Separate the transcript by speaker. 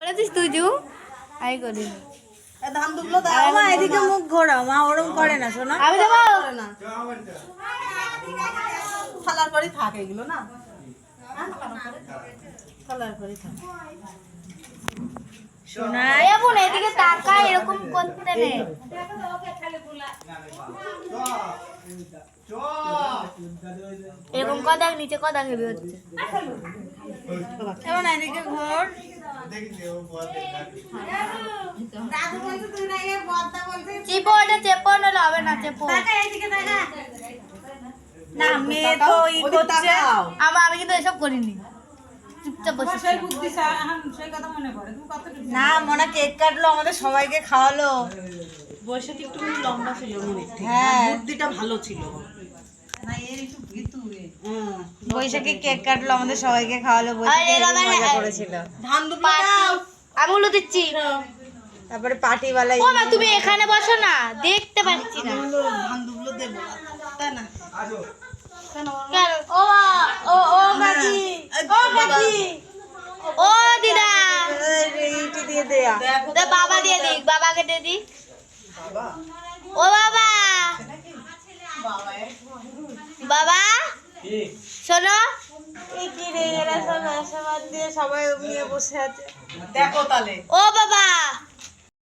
Speaker 1: করেছিস তুই জু? আই করি
Speaker 2: ধান দুবলো দাও মা, এদিকে মুখ ঘোরাও মা, ওরম করে না শোনা।
Speaker 1: আমি দেবো
Speaker 2: না থালার পরেই থাকে এগুলো না, থালার পরেই থাকে
Speaker 1: শোনা। এ বোন এদিকে তাকা, এরকম করতে নেই। এরকম কদাক নিচে কদাক হেবি হচ্ছে।
Speaker 2: এবার এদিকে ঘর।
Speaker 1: চেপো, ওটা চেপো, নাহলে হবে না। চেপো
Speaker 2: না মেয়ে তো ই করছে।
Speaker 1: আমি কিন্তু এসব করিনি, চুপচাপ বসে।
Speaker 2: না মনে কেক কাটলো, আমাদের সবাইকে খাওয়ালো।
Speaker 3: বয়সটা একটু লম্বা ছিল মনে হয়,
Speaker 2: হ্যাঁ
Speaker 3: বুদ্ধিটা ভালো ছিল।
Speaker 2: বৈশাখী কেক কাটলো, আমাদের সবাইকে খাওয়ালো, বৈশাখী খুব মজা করেছিল।
Speaker 3: ধান দুবলো দাও।
Speaker 1: আমি উলো দিচ্ছি।
Speaker 2: তারপরে পার্টি বালাই
Speaker 1: ও মা তুমি এখানে বসো না, দেখতে পাচ্ছি না।
Speaker 3: ধান দুবলো দেবো তাই না?
Speaker 1: কেন? ও ও ও কাকি, ও কাকি, ও দিদা,
Speaker 2: ইটি দিয়ে দেয়া।
Speaker 1: দে বাবা দিয়ে দিক, বাবাকে দিয়ে দিক। ও বাবা, বাবা শোনো।
Speaker 2: এই কি রে, এরা সব আশীর্বাদ দিয়ে সবাই নিয়ে বসে আছে।
Speaker 3: দেখো তাহলে
Speaker 1: ও বাবা,